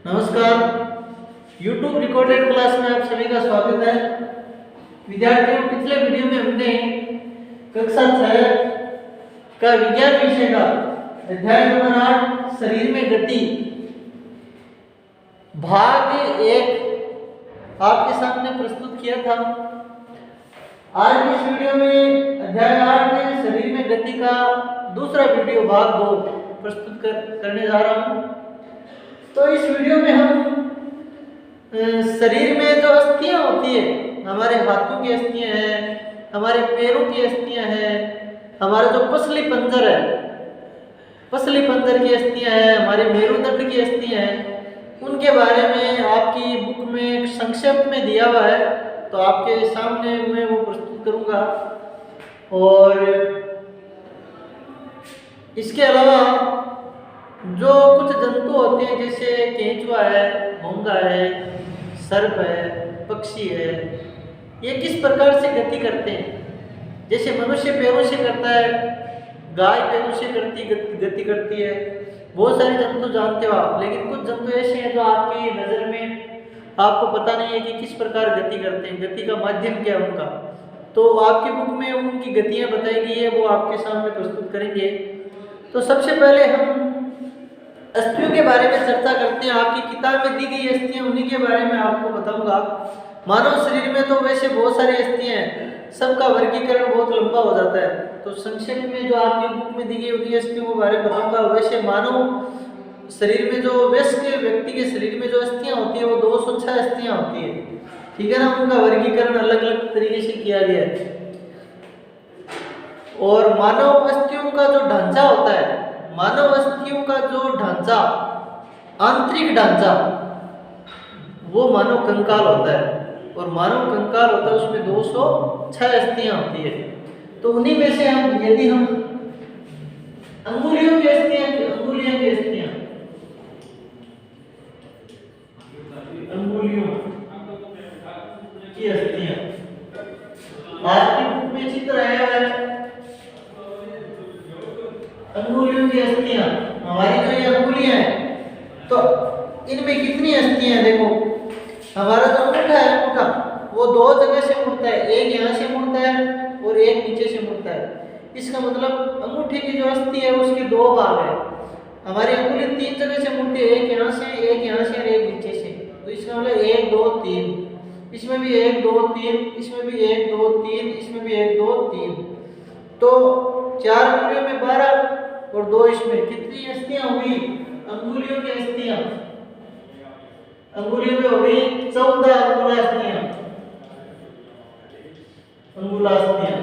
नमस्कार। YouTube recorded class में आप सभी का स्वागत है। विद्यार्थियों, पिछले वीडियो में हमने कक्षा 6 का विज्ञान विषय का अध्याय नंबर 8 शरीर में गति भाग 1 आपके सामने प्रस्तुत किया था। आज इस वीडियो में अध्याय 8 में शरीर में गति का दूसरा वीडियो भाग 2 प्रस्तुत करने जा रहा हूँ। तो इस वीडियो में हम शरीर में जो अस्थियां होती है, हमारे हाथों की अस्थियां हैं, हमारे पैरों की अस्थियां हैं, हमारा जो पसली पंजर है, पसली पंजर की अस्थियां हैं, हमारे मेरुदंड की अस्थियां हैं, उनके बारे में आपकी बुक में संक्षेप में दिया हुआ है। तो आपके सामने मैं वो प्रस्तुत करूंगा। और इसके अलावा जो कुछ जंतु होते हैं जैसे केंचुआ है, घोंघा है, सर्प है, पक्षी है, ये किस प्रकार से गति करते हैं। जैसे मनुष्य पैरों से करता है, गाय पैरों से गति करती है। बहुत सारे जंतु जानते हो आप, लेकिन कुछ जंतु ऐसे हैं जो आपकी नज़र में आपको पता नहीं है कि किस प्रकार गति करते हैं, गति का माध्यम क्या है उनका। तो आपकी बुक में उनकी गतियाँ बताई गई है, वो आपके सामने प्रस्तुत करेंगे। तो सबसे पहले हम अस्थियों के बारे में चर्चा करते हैं। आपकी किताब में दी गई अस्थियां, उन्हीं के बारे में आपको बताऊंगा। मानव शरीर में तो वैसे बहुत सारी अस्थियां हैं, सबका वर्गीकरण बहुत लंबा हो जाता है। तो संक्षेप में जो आपकी बुक में दी गई उन्हीं अस्थियों के बारे में बताऊंगा। वैसे मानव शरीर में जो वयस्क व्यक्ति के शरीर में जो अस्थियां होती है वो 206 अस्थियां होती है, ठीक है ना। उनका वर्गीकरण अलग अलग तरीके से किया गया है। और मानव अस्थियों का जो ढांचा होता है, मानव अस्थियों का जो ढांचा, आंतरिक ढांचा, वो मानव कंकाल होता है। और मानव कंकाल होता है उसमें 206 अस्थियां होती है। तो उन्हीं में से हम यदि हम अंगुलियों की अस्थियां, अंगुलियों की अस्थियां, अंगुलियों की अस्थियां, आपकी बुक में चित्र आया है अंगुलियों की अस्थियां। हमारी जो ये अंगुलियां हैं, तो इनमें कितनी अस्थियां हैं। देखो, हमारा जो अंगूठा है, अंगूठा वो दो जगह से मुड़ता है, एक यहाँ से मुड़ता है और एक नीचे से मुड़ता है। इसका मतलब अंगूठे की जो अस्थि है उसके दो भाग है। हमारी अंगुली 3 जगह से मुड़ती है, एक यहाँ से, एक यहाँ से और एक नीचे से। तो इसका मतलब 1 2 3, इसमें भी 1 2 3, इसमें भी 1 2 3, इसमें भी 1 2 3। तो 4 अंगुलियों में 12 और 2 इसमें, कितनी अस्थियां हुई अंगुलियों की अस्थियां। अंगुलियों में हो गई 14 अंगुलास्थियां, अंगुलास्थियां।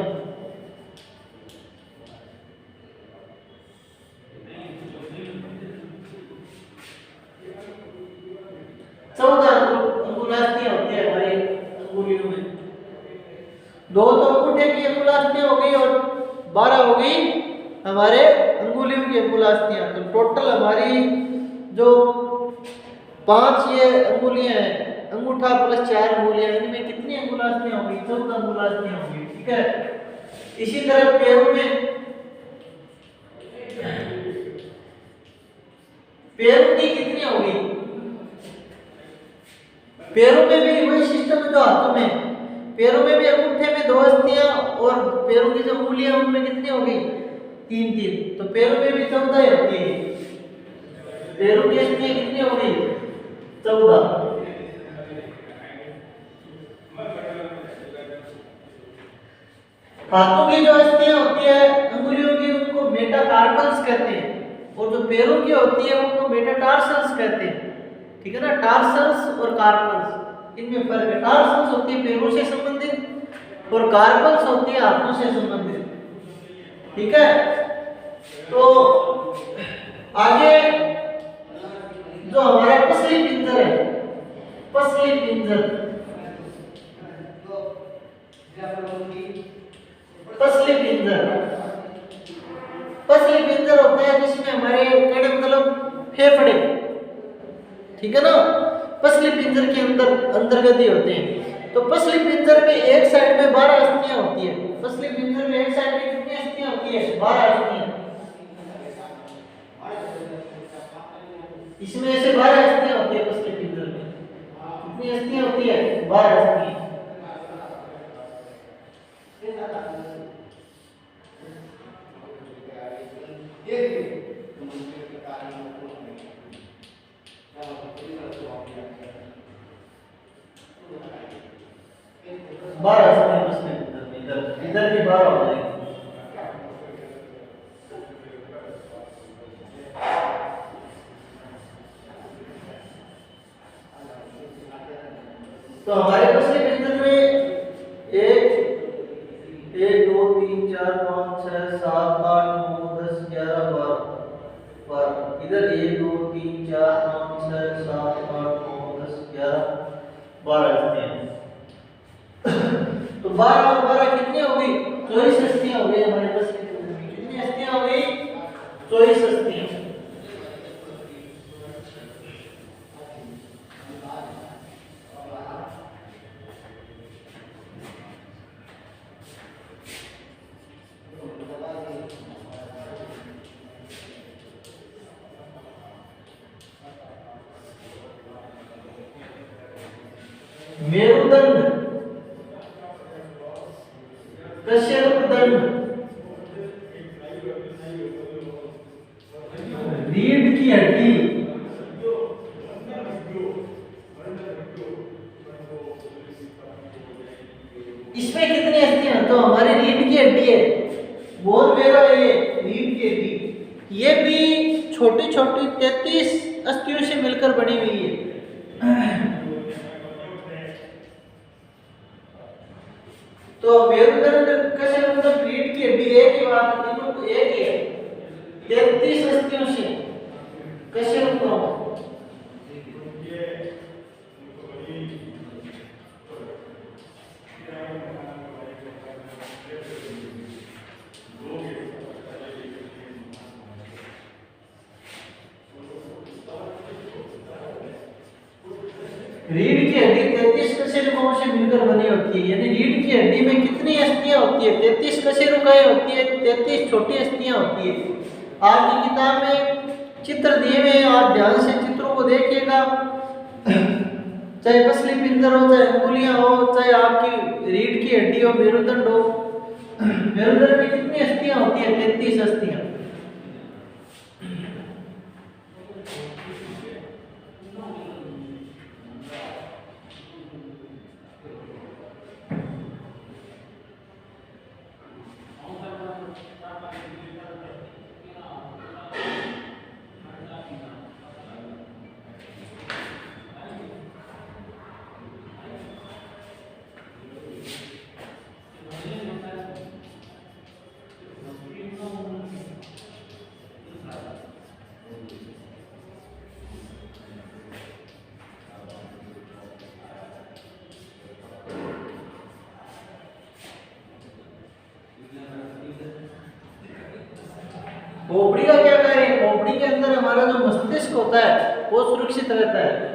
अंगुलास्थियां होती है हमारी अंगुलियों में। 2 तो अंगूठे की अंगुलास्थियां हो गई और 12 हो गई हमारे अंगुलियों की अंगुलास्थियां। तो टोटल हमारी जो 5 ये अंगुलियां हैं, अंगूठा प्लस 4 अंगुलियां, इनमें कितनी अंगुलास्थियां होंगी? 14 अंगुलास्थियां होंगी, ठीक है। इसी तरह पैरों में, पैरों की कितनी होगी? पैरों में भी वही सिस्टम जो हाथों में, पैरों में भी अंगूठे में 2 अस्थियां और पैरों की जो अंगुलियां उनमें कितनी होगी? 3 3। तो पैरों में भी 14 होती है। पैरों की अस्थियां कितनी होगी? 14। हाथों की जो अस्थियां होती है अंगुलियों की, उनको मेटाकार्पल्स कहते हैं। और जो पैरों की होती है उनको मेटाटार्सल्स कहते हैं, ठीक है ना। टार्सल्स और कार्पल्स, इनमें फर्क है। टार्सल्स होती है पैरों से संबंधित और कार्पल्स होती है हाथों से संबंधित, ठीक है। तो आगे जो हमारा पसली पिंजर है, पसली पिंजर, पसली पिंजर, पसली पिंजर होता है जिसमें हमारे कड़े मतलब फेफड़े, ठीक है ना, पसली पिंजर के अंतर्गत ही होते हैं। तो पसली पिंजर में एक साइड में 12 अस्थियां होती है। पसली पिंजर में एक साइड में कितनी अस्थियां होती है? 12 अस्थियां। इसमें ऐसे 12 अस्थियां होती है तो हमारे पसली पिंजर में एक एक दो तीन चार पाँच छः सात आठ नौ 10 11 12 इधर एक दो तीन चार पाँच छः सात आठ नौ 10 11 12 हस्तियां तो 12 और 12 कितनी हो गई 24 हस्तियां हो गई हमारे पास कितनी हस्तियां हो गई 24 हस्तियां मेरुदंड कशेरुकदंड रीढ़ की हड्डी इसमें कितनी हस्तियां तो हमारी रीढ़ की हड्डी है बोन मेरो ये रीढ़ की हड्डी ये भी छोटी छोटी 33 अस्थियों से मिलकर बनी हुई है तो मेरुदंड कशेरुकदंड रीढ़ की हड्डी एक ही बात है तो एक ही है 33 अस्थियों से कशेरुकदंड रीढ़ की हड्डी 33 कशेरुकों से मिलकर बनी होती है यानी रीढ़ की हड्डी में कितनी अस्थियां होती है 33 कशेरुकाएं होती है 33 छोटी अस्थियां होती है आपकी किताब में चित्र दिए हुए हैं आप ध्यान से चित्रों को देखिएगा चाहे पसली पिंजर हो चाहे अंगुलियां हो चाहे आपकी रीढ़ की हड्डी हो मेरुदंड हो मेरुदंड में कितनी अस्थियां होती है 33 अस्थियां खोपड़ी का क्या कार्य है खोपड़ी के अंदर हमारा जो मस्तिष्क होता है वो सुरक्षित रहता है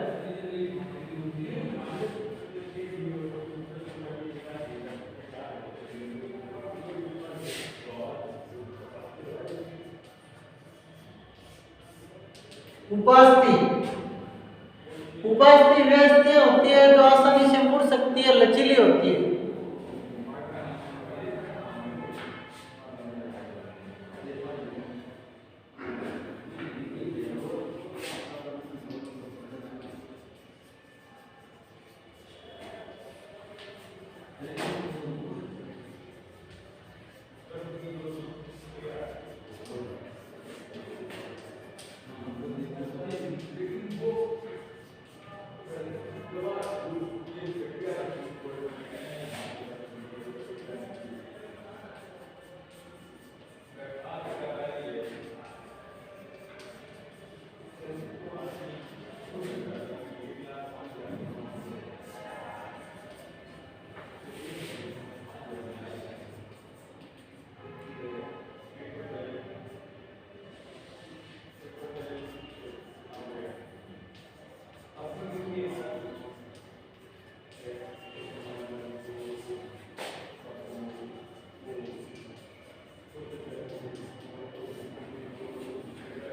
उपास्थि उपास्थि वे अस्थियां होती है जो आसानी से मुड़ सकती है लचीली होती है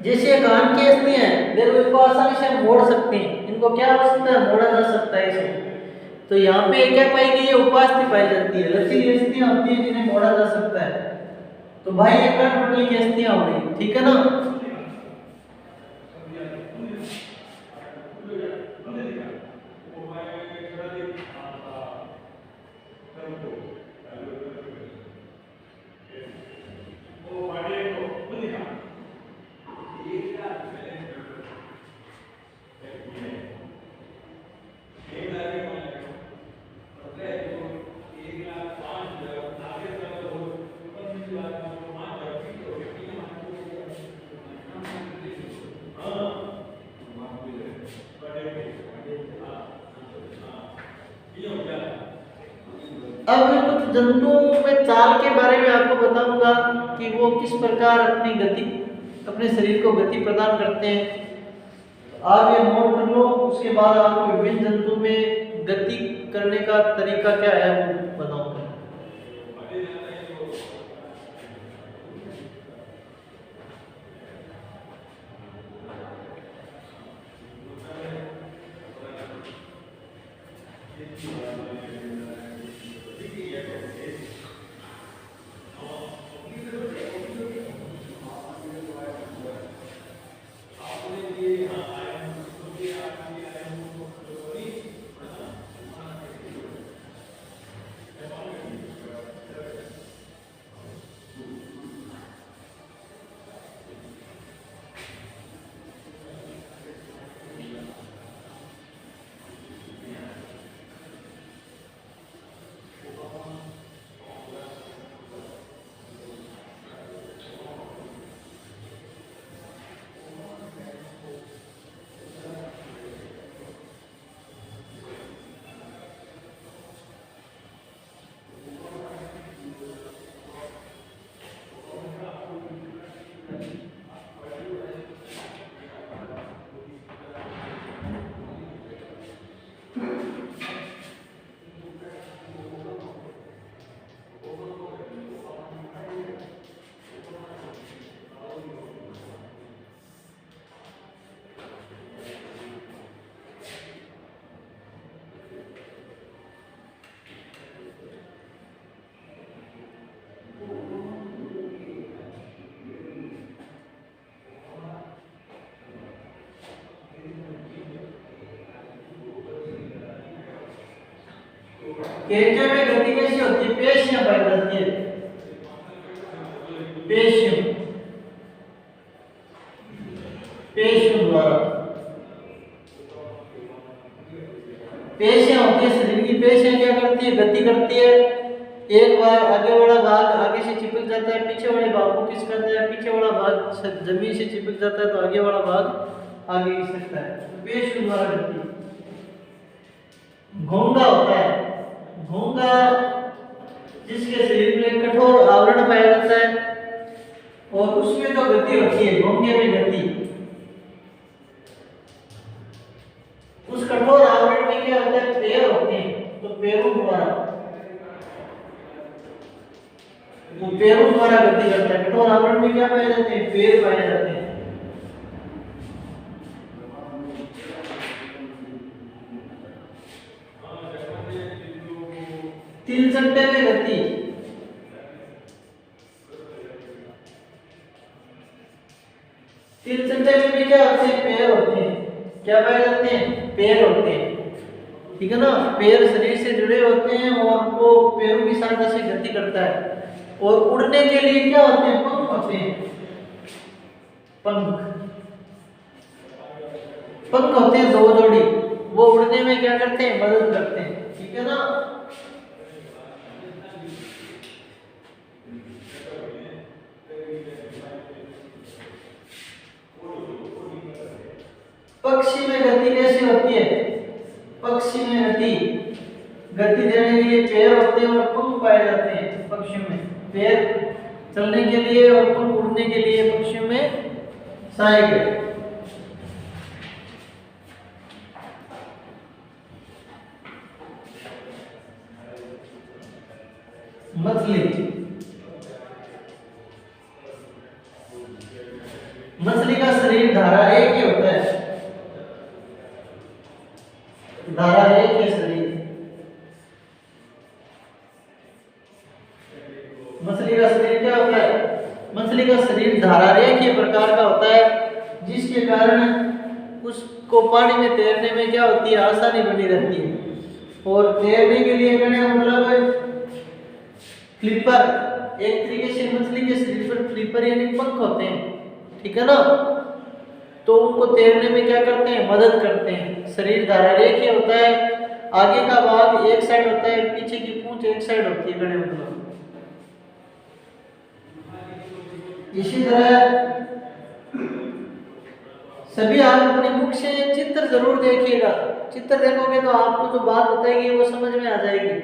जैसे कान की अस्थियां हैं देखो इनको आसानी से हम मोड़ सकते हैं इनको क्या हो सकता है मोड़ा जा सकता है इसे तो यहाँ पे क्या पाई गई है उपास्थि पाई जाती है लचीली अस्थियां होती है जिन्हें मोड़ा जा सकता है तो भाई ये कर्णपटल की अस्थियां हो गई ठीक है ना अब कुछ जंतुओं में चाल के बारे में आपको बताऊंगा कि वो किस प्रकार अपनी गति, अपने शरीर को गति प्रदान करते हैं। आप ये नोट कर लो, उसके बाद आपको विभिन्न जंतु में गति करने का तरीका क्या है वो बताऊंगा। केंद्र में गति कैसी होती है? पेशियां पाई जाती है। पेशियों पेशियों द्वारा पेशियां होती है शरीर की। पेशियां क्या करती है? गति करती है। एक बार आगे वाला भाग आगे से चिपक जाता है, पीछे वाले भाग को खींच करता है, पीछे वाला भाग जमीन से चिपक जाता है तो आगे वाला भाग आगे खिसकता है। तो पेशियों द्वारा गति। घोंगा होता है। घोंगा जिसके शरीर में कठोर आवरण पाया जाता है और उसमें तो गति होती है, घोंगे में गति। उस कठोर आवरण में क्या होता है? पैर होते हैं, तो पैरों द्वारा वो पैरों द्वारा गति करता है। कठोर आवरण में क्या पाए जाते हैं? पैर पाए जाते हैं। तिलचट्टे में गति। तिलचट्टे में भी क्या होते हैं? पैर होते हैं। क्या पाए जाते हैं? पैर होते हैं। ठीक है ना? पैर शरीर से जुड़े होते हैं और वो पैरों की सहायता से गति करता है। और उड़ने के लिए क्या होते हैं? पंख होते हैं। पंख पंख होते हैं 2 जोड़ी। वो उड़ने में क्या करते हैं? मदद करते हैं। ठीक है ना? पक्षी में गति कैसी होती है? पक्षी में गति देने के लिए पैर होते हैं और पंख पाए जाते हैं। पक्षियों में पैर चलने के लिए और पंख उड़ने के लिए पक्षियों में सहायक है। मछली का शरीर धारारेख ही होता है। धारारेख है शरीर। मछली का शरीर क्या होता है? मछली का शरीर धारारेख के प्रकार का होता है, जिसके कारण उसको पानी में तैरने में क्या होती है? आसानी बनी रहती है। और तैरने के लिए कहने मतलब फ्लिपर, एक तरीके से मछली के शरीर पर फ्लिपर यानी पंख होते हैं। ठीक है ना? तो उनको तैरने में क्या करते हैं? मदद करते हैं। शरीर धारारेख होता है। आगे का भाग एक साइड होता है, पीछे की पूंछ एक साइड होती है। कहने मतलब इसी तरह सभी आप अपनी बुक से चित्र जरूर देखिएगा। चित्र देखोगे तो आपको जो बात बताएगी वो समझ में आ जाएगी।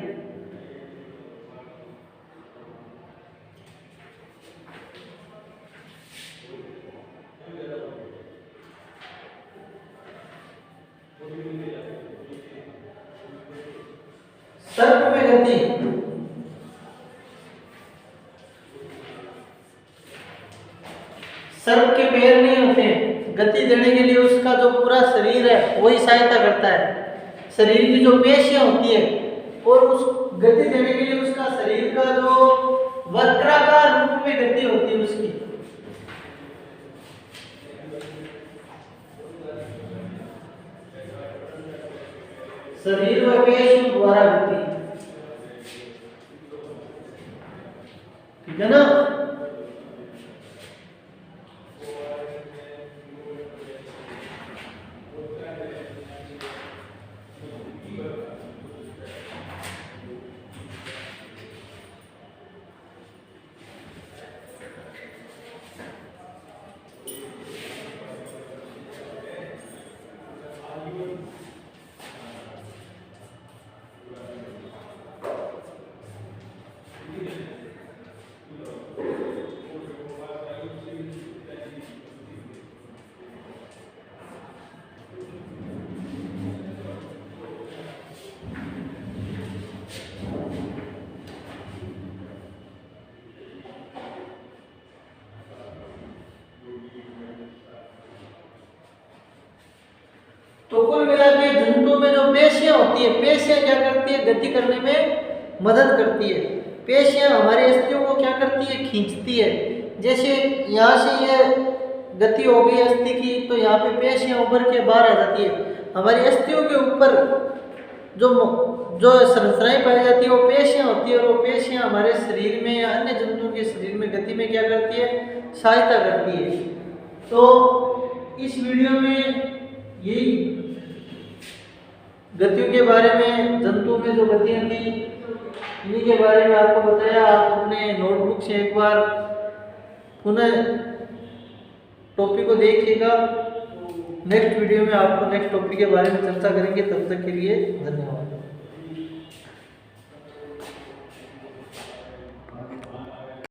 सर्प में गति, सर्प के पैर नहीं होते, गति देने के लिए उसका जो पूरा शरीर है वही सहायता करता है। शरीर की जो पेशियां होती है और उस गति देने के लिए उसका शरीर का जो वक्राकार रूप में गति होती है उसकी, शरीर व पेशियों द्वारा गति, ठीक है ना। तो कुल मिला के जंतु में जो पेशियां होती है, पेशियां क्या करती है, गति करने में मदद करती है। पेशियां हमारी अस्थियों को क्या करती है, खींचती है। जैसे यहाँ से ये गति हो गई अस्थि की, तो यहाँ पे पेशियां उभर के बाहर आ जाती है। हमारी अस्थियों के ऊपर जो संरचनाएं पाई जाती है वो पेशियां होती है, और वो पेशियां हमारे शरीर में या अन्य जंतुओं के शरीर में गति में क्या करती है, सहायता करती है। तो इस वीडियो में यही गतियों के बारे में, जंतुओं में जो गतियां थी इन्हीं के बारे में आपको बताया। आप अपने नोटबुक से एक बार पुनः टॉपिक को देखिएगा। नेक्स्ट वीडियो में आपको नेक्स्ट टॉपिक के बारे में चर्चा करेंगे। तब तक के लिए धन्यवाद।